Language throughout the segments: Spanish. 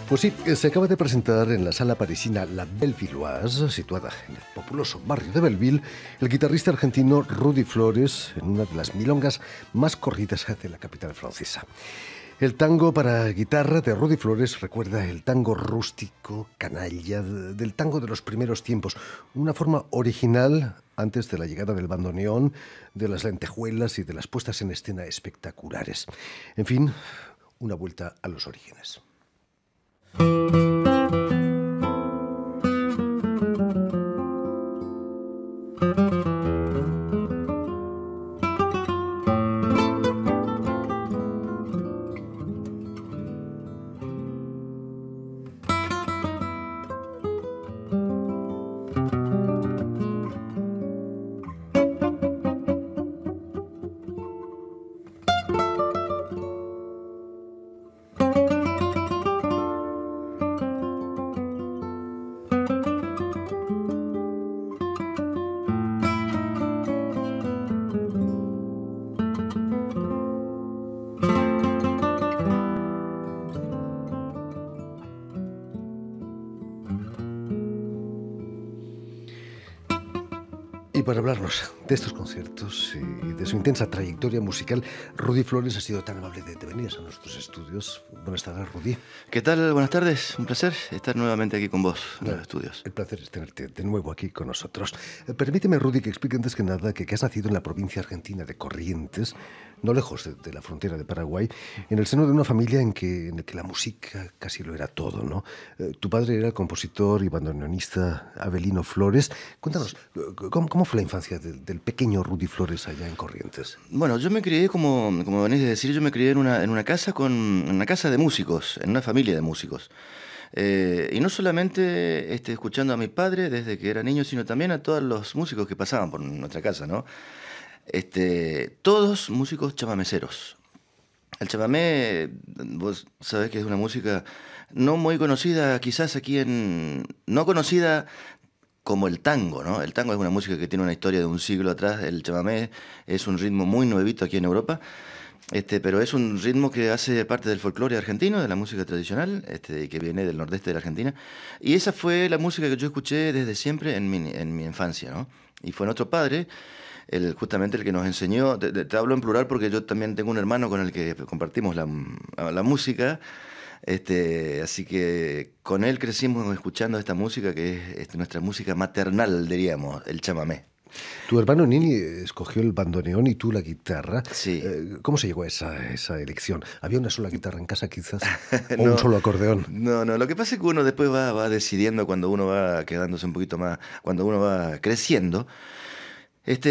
Pues sí, se acaba de presentar en la sala parisina La Bellevilloise, situada en el populoso barrio de Belleville, el guitarrista argentino Rudy Flores en una de las milongas más corridas de la capital francesa. El tango para guitarra de Rudy Flores recuerda el tango rústico, canalla, del tango de los primeros tiempos, una forma original antes de la llegada del bandoneón, de las lentejuelas y de las puestas en escena espectaculares. En fin, una vuelta a los orígenes. Y para hablarnos de estos conciertos y de su intensa trayectoria musical, Rudy Flores ha sido tan amable de venir a nuestros estudios. Buenas tardes, Rudy. ¿Qué tal? Buenas tardes. Un placer estar nuevamente aquí con vos en los estudios. El placer es tenerte de nuevo aquí con nosotros. Permíteme, Rudy, que explique antes que nada que has nacido en la provincia argentina de Corrientes, no lejos de la frontera de Paraguay, en el seno de una familia en el que la música casi lo era todo, ¿no? Tu padre era el compositor y bandoneonista Avelino Flores. Cuéntanos, ¿cómo fue la infancia del pequeño Rudy Flores allá en Corrientes? Bueno, yo me crié, como venís de decir, yo me crié en una casa de músicos, en una familia de músicos. Y no solamente escuchando a mi padre desde que era niño, sino también a todos los músicos que pasaban por nuestra casa, ¿no? Todos músicos chamameceros. El chamamé, vos sabés que es una música no muy conocida, quizás aquí no conocida como el tango, ¿no? El tango es una música que tiene una historia de un siglo atrás. El chamamé es un ritmo muy nuevito aquí en Europa, pero es un ritmo que hace parte del folclore argentino, de la música tradicional, y que viene del nordeste de la Argentina. Y esa fue la música que yo escuché desde siempre en mi infancia, ¿no? Y fue nuestro padre, justamente el que nos enseñó. Te hablo en plural porque yo también tengo un hermano con el que compartimos la música. Así que con él crecimos escuchando esta música que es nuestra música maternal, diríamos, el chamamé. Tu hermano Nini escogió el bandoneón y tú la guitarra. Sí. ¿Cómo se llegó a esa elección? ¿Había una sola guitarra en casa quizás? ¿O No, un solo acordeón? No, lo que pasa es que uno después va decidiendo cuando uno va quedándose un poquito más, cuando uno va creciendo,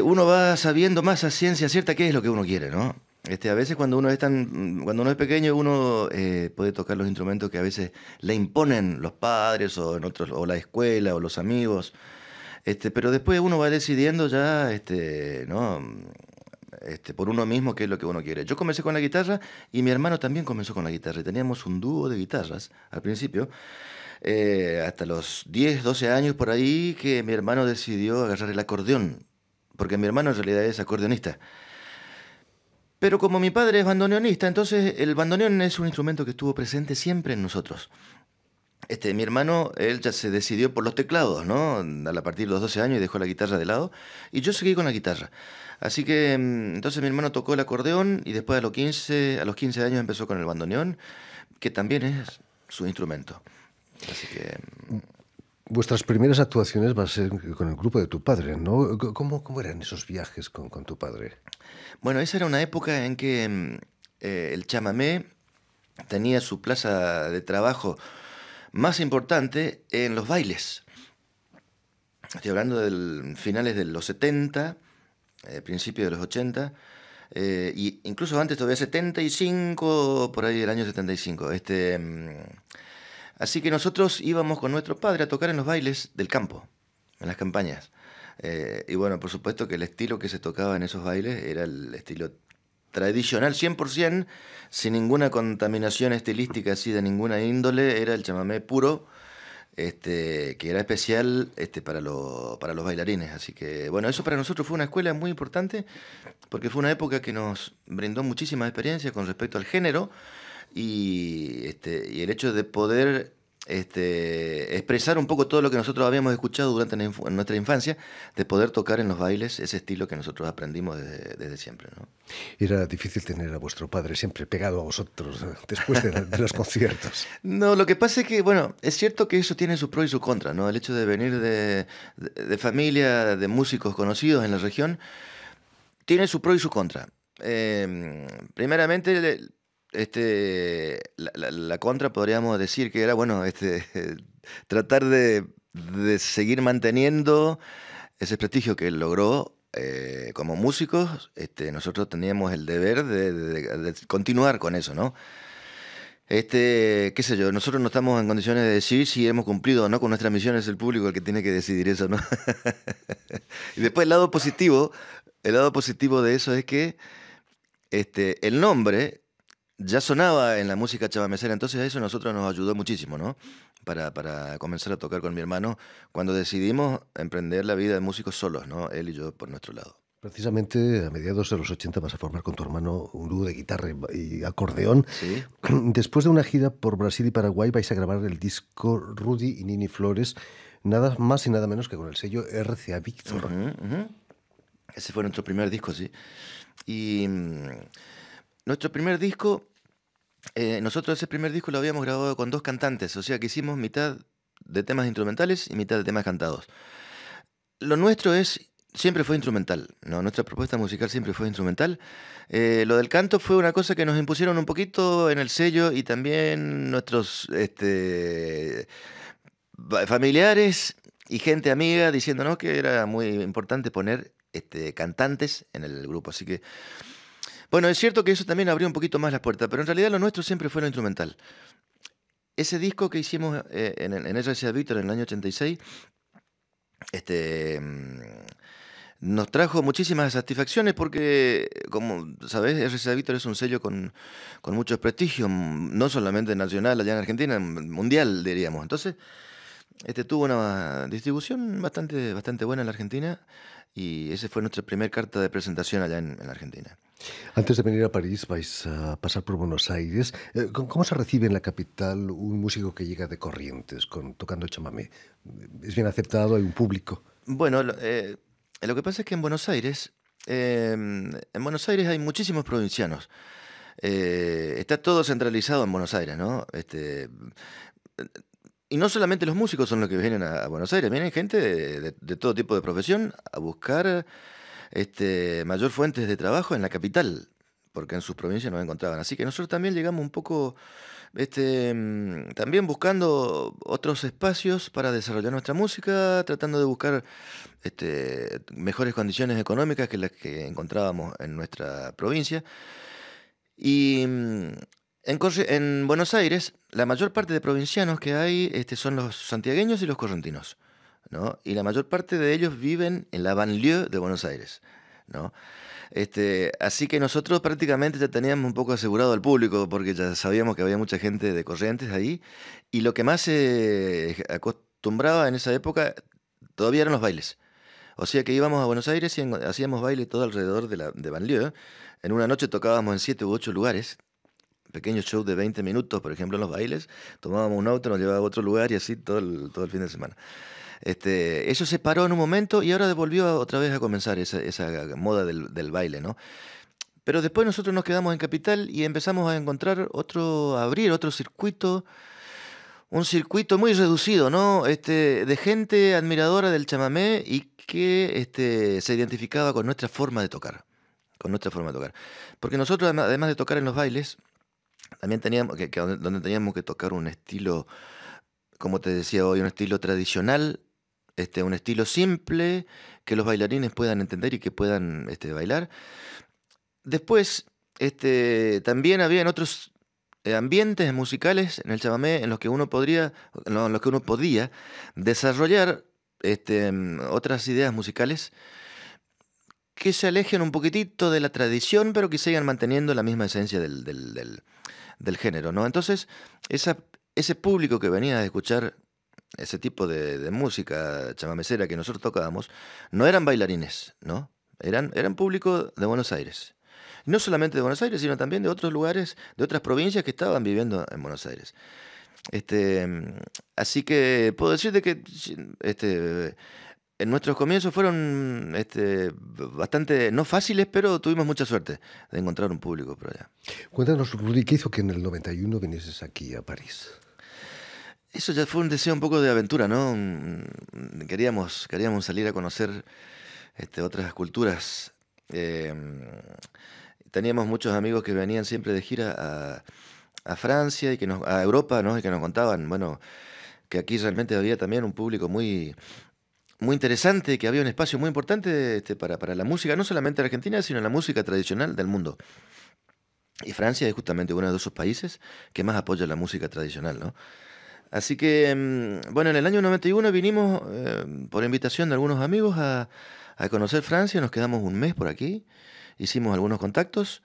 uno va sabiendo más a ciencia cierta qué es lo que uno quiere, ¿no? A veces cuando uno es pequeño, uno puede tocar los instrumentos que a veces le imponen los padres o la escuela o los amigos, pero después uno va decidiendo ya, ¿no? Por uno mismo qué es lo que uno quiere. Yo comencé con la guitarra y mi hermano también comenzó con la guitarra. Y teníamos un dúo de guitarras al principio, hasta los 10, 12 años por ahí, que mi hermano decidió agarrar el acordeón, porque mi hermano en realidad es acordeonista. Pero como mi padre es bandoneonista, entonces el bandoneón es un instrumento que estuvo presente siempre en nosotros. Mi hermano, él ya se decidió por los teclados, ¿no? A partir de los 12 años y dejó la guitarra de lado. Y yo seguí con la guitarra. Así que entonces mi hermano tocó el acordeón y después a los 15 años empezó con el bandoneón, que también es su instrumento. Así que... Vuestras primeras actuaciones van a ser con el grupo de tu padre, ¿no? ¿Cómo eran esos viajes con tu padre? Bueno, esa era una época en que el chamamé tenía su plaza de trabajo más importante en los bailes. Estoy hablando de finales de los 70, principios de los 80, y incluso antes todavía 75, por ahí el año 75. Así que nosotros íbamos con nuestro padre a tocar en los bailes del campo, en las campañas. Y bueno, por supuesto que el estilo que se tocaba en esos bailes era el estilo tradicional 100%, sin ninguna contaminación estilística así de ninguna índole. Era el chamamé puro, que era especial para los bailarines. Así que bueno, eso para nosotros fue una escuela muy importante, porque fue una época que nos brindó muchísimas experiencias con respecto al género, y el hecho de poder expresar un poco todo lo que nosotros habíamos escuchado durante nuestra infancia, de poder tocar en los bailes ese estilo que nosotros aprendimos desde siempre, ¿no? Era difícil tener a vuestro padre siempre pegado a vosotros después de los conciertos. No, lo que pasa es que, bueno, es cierto que eso tiene sus pros y sus contras, ¿no? El hecho de venir de familia, de músicos conocidos en la región, tiene su pro y su contra. Primeramente, la contra podríamos decir que era, bueno, tratar de seguir manteniendo ese prestigio que él logró como músicos. Nosotros teníamos el deber de continuar con eso, ¿no? Qué sé yo, nosotros no estamos en condiciones de decir si hemos cumplido o no con nuestra misión, es el público el que tiene que decidir eso, ¿no? Y después el lado positivo de eso es que el nombre ya sonaba en la música chamamecera, entonces eso a nosotros nos ayudó muchísimo, ¿no? Para comenzar a tocar con mi hermano cuando decidimos emprender la vida de músicos solos, ¿no? Él y yo por nuestro lado. Precisamente a mediados de los 80 vas a formar con tu hermano un dúo de guitarra y acordeón. Sí. Después de una gira por Brasil y Paraguay vais a grabar el disco Rudy y Nini Flores, nada más y nada menos que con el sello RCA Víctor. Ese fue nuestro primer disco, sí. Y nuestro primer disco, nosotros ese primer disco lo habíamos grabado con 2 cantantes, o sea que hicimos mitad de temas instrumentales y mitad de temas cantados. Lo nuestro siempre fue instrumental, ¿no? Nuestra propuesta musical siempre fue instrumental. Lo del canto fue una cosa que nos impusieron un poquito en el sello y también nuestros familiares y gente amiga diciéndonos que era muy importante poner cantantes en el grupo. Así que, bueno, es cierto que eso también abrió un poquito más las puertas, pero en realidad lo nuestro siempre fue lo instrumental. Ese disco que hicimos en RCA Víctor en el año 86, nos trajo muchísimas satisfacciones porque, como sabés, RCA Víctor es un sello con mucho prestigio, no solamente nacional allá en Argentina, mundial, diríamos. Entonces, tuvo una distribución bastante buena en la Argentina y esa fue nuestra primera carta de presentación allá en la Argentina. Antes de venir a París vais a pasar por Buenos Aires. ¿Cómo se recibe en la capital un músico que llega de Corrientes tocando chamamé? ¿Es bien aceptado? ¿Hay un público? Bueno, lo que pasa es que en Buenos Aires hay muchísimos provincianos. Está todo centralizado en Buenos Aires, ¿no? Y no solamente los músicos son los que vienen a Buenos Aires, vienen gente de todo tipo de profesión a buscar mayor fuentes de trabajo en la capital, porque en sus provincias no encontraban. Así que nosotros también llegamos un poco también buscando otros espacios para desarrollar nuestra música, tratando de buscar mejores condiciones económicas que las que encontrábamos en nuestra provincia. Y en Buenos Aires, la mayor parte de provincianos que hay son los santiagueños y los correntinos, ¿no? Y la mayor parte de ellos viven en la banlieue de Buenos Aires, ¿no? Así que nosotros prácticamente ya teníamos un poco asegurado al público, porque ya sabíamos que había mucha gente de Corrientes ahí, y lo que más se acostumbraba en esa época todavía eran los bailes. O sea que íbamos a Buenos Aires y hacíamos baile todo alrededor de banlieue. En una noche tocábamos en 7 u 8 lugares, pequeños shows de 20 minutos, por ejemplo, en los bailes. Tomábamos un auto, nos llevaba a otro lugar y así todo el fin de semana. Eso se paró en un momento y ahora volvió otra vez a comenzar esa moda del baile, ¿no? Pero después nosotros nos quedamos en Capital y empezamos a abrir otro circuito, un circuito muy reducido, ¿no? De gente admiradora del chamamé y que se identificaba con nuestra forma de tocar, Porque nosotros, además de tocar en los bailes, también teníamos donde teníamos que tocar un estilo, como te decía hoy, un estilo tradicional, un estilo simple, que los bailarines puedan entender y que puedan bailar. Después, también habían otros ambientes musicales en el chamamé en los que uno podía desarrollar otras ideas musicales que se alejen un poquitito de la tradición, pero que sigan manteniendo la misma esencia del género, ¿no? Entonces, ese público que venía a escuchar ese tipo de música chamamecera que nosotros tocábamos, no eran bailarines, ¿no? Eran público de Buenos Aires. No solamente de Buenos Aires, sino también de otros lugares, de otras provincias que estaban viviendo en Buenos Aires. Este, Así que puedo decirte que en nuestros comienzos fueron bastante, no fáciles, pero tuvimos mucha suerte de encontrar un público por allá. Cuéntanos, Rudy, ¿qué hizo que en el 91 vinieses aquí a París? Eso ya fue un deseo un poco de aventura, ¿no? Queríamos salir a conocer otras culturas. Eh, Teníamos muchos amigos que venían siempre de gira a Francia a Europa, ¿no? Y que nos contaban, bueno, que aquí realmente había también un público muy, muy interesante, que había un espacio muy importante para la música, no solamente argentina, sino la música tradicional del mundo. Y Francia es justamente uno de esos países que más apoya la música tradicional, ¿no? Así que, bueno, en el año 91 vinimos por invitación de algunos amigos a conocer Francia, nos quedamos un mes por aquí, hicimos algunos contactos.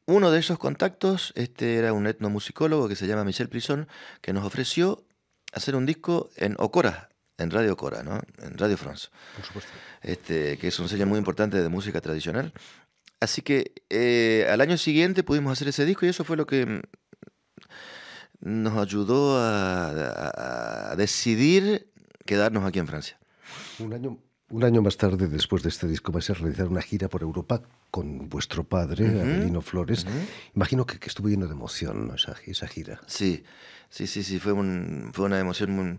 Uno de esos contactos era un etnomusicólogo que se llama Michel Prison, que nos ofreció hacer un disco en Ocora, en Radio Ocora, ¿no? En Radio France. Por supuesto. Que es un sello muy importante de música tradicional. Así que al año siguiente pudimos hacer ese disco y eso fue lo que nos ayudó a decidir quedarnos aquí en Francia. Un año más tarde, después de este disco, vais a realizar una gira por Europa con vuestro padre, Avelino Flores. Imagino que estuvo lleno de emoción, ¿no? esa gira. Sí, fue una emoción muy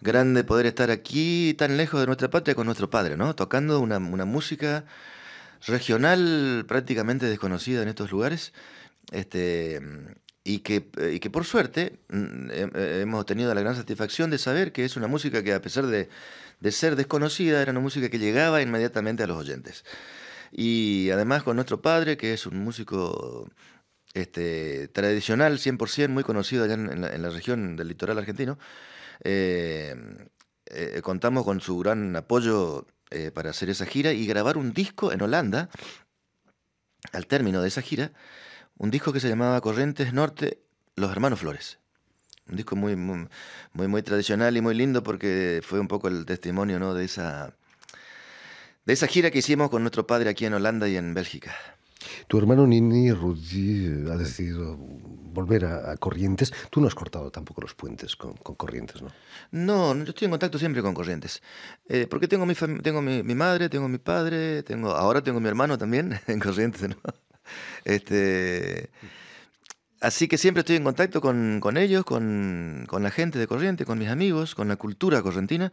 grande poder estar aquí tan lejos de nuestra patria con nuestro padre, ¿no? Tocando una música regional prácticamente desconocida en estos lugares, y que por suerte hemos tenido la gran satisfacción de saber que es una música que, a pesar de ser desconocida, era una música que llegaba inmediatamente a los oyentes. Y además con nuestro padre, que es un músico tradicional 100%, muy conocido allá en la región del litoral argentino, contamos con su gran apoyo para hacer esa gira y grabar un disco en Holanda, al término de esa gira, un disco que se llamaba Corrientes Norte, Los Hermanos Flores. Un disco muy, muy, muy, muy tradicional y muy lindo porque fue un poco el testimonio, ¿no? de esa gira que hicimos con nuestro padre aquí en Holanda y en Bélgica. Tu hermano Nini, Rudy, ha decidido volver a Corrientes. Tú no has cortado tampoco los puentes con Corrientes, ¿no? No, yo estoy en contacto siempre con Corrientes. Porque tengo mi madre, tengo mi padre, ahora tengo mi hermano también en Corrientes, ¿no? Así que siempre estoy en contacto con ellos, con la gente de Corrientes, con mis amigos, con la cultura correntina.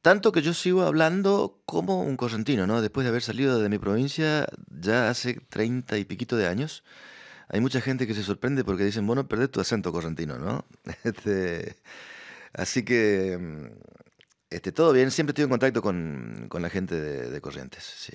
Tanto que yo sigo hablando como un correntino, ¿no? Después de haber salido de mi provincia ya hace 30 y piquito de años, hay mucha gente que se sorprende porque dicen, bueno, perdés tu acento correntino, ¿no? Así que todo bien, siempre estoy en contacto con la gente de Corrientes, sí.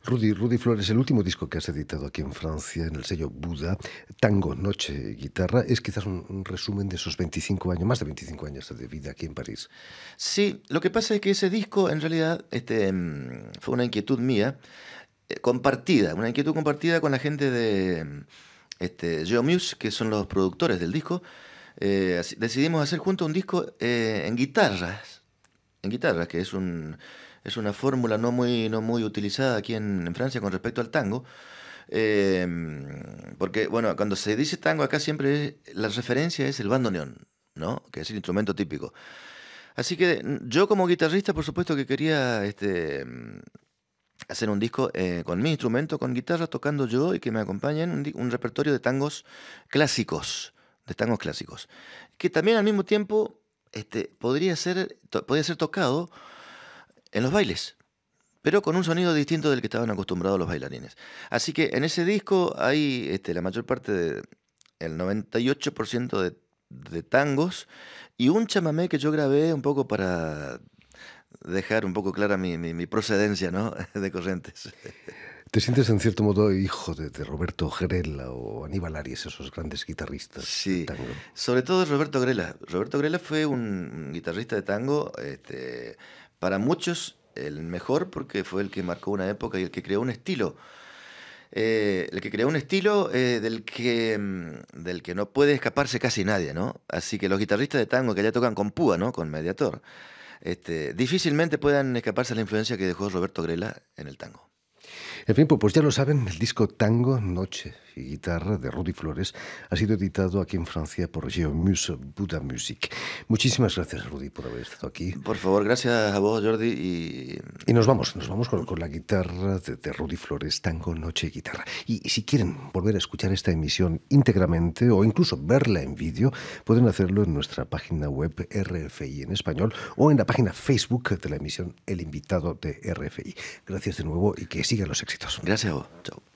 Rudy Flores, el último disco que has editado aquí en Francia, en el sello Buda, Tango, Noche, Guitarra, es quizás un resumen de esos 25 años, más de 25 años de vida aquí en París. Sí, lo que pasa es que ese disco, en realidad, fue una inquietud mía, una inquietud compartida con la gente de Geomuse, que son los productores del disco. Decidimos hacer juntos un disco en guitarras, que es una fórmula no muy utilizada aquí en Francia con respecto al tango. Porque, bueno, cuando se dice tango acá siempre la referencia es el bandoneón, ¿no? Que es el instrumento típico. Así que yo como guitarrista, por supuesto que quería hacer un disco con mi instrumento, con guitarra, tocando yo y que me acompañen un repertorio de tangos clásicos, que también al mismo tiempo podía ser tocado en los bailes, pero con un sonido distinto del que estaban acostumbrados los bailarines. Así que en ese disco hay la mayor parte el 98% de tangos y un chamamé que yo grabé un poco para dejar un poco clara mi procedencia, ¿no? de Corrientes. ¿Te sientes en cierto modo hijo de Roberto Grela o Aníbal Arias, esos grandes guitarristas sí, de tango? Sobre todo Roberto Grela. Roberto Grela fue un guitarrista de tango, para muchos el mejor, porque fue el que marcó una época y el que creó un estilo. Del que no puede escaparse casi nadie, ¿no? Así que los guitarristas de tango que ya tocan con púa, ¿no? Con Mediator, difícilmente puedan escaparse a la influencia que dejó Roberto Grela en el tango. En fin, pues ya lo saben, el disco Tango, Noche y Guitarra de Rudy Flores ha sido editado aquí en Francia por Geomuse Buddha Music. Muchísimas gracias, Rudy, por haber estado aquí. Por favor, gracias a vos, Jordi. Y nos vamos con la guitarra de Rudy Flores, Tango, Noche y Guitarra. Y si quieren volver a escuchar esta emisión íntegramente o incluso verla en vídeo, pueden hacerlo en nuestra página web RFI en español o en la página Facebook de la emisión El Invitado de RFI. Gracias de nuevo y que sigan los éxitos. Gracias a vos. Chao.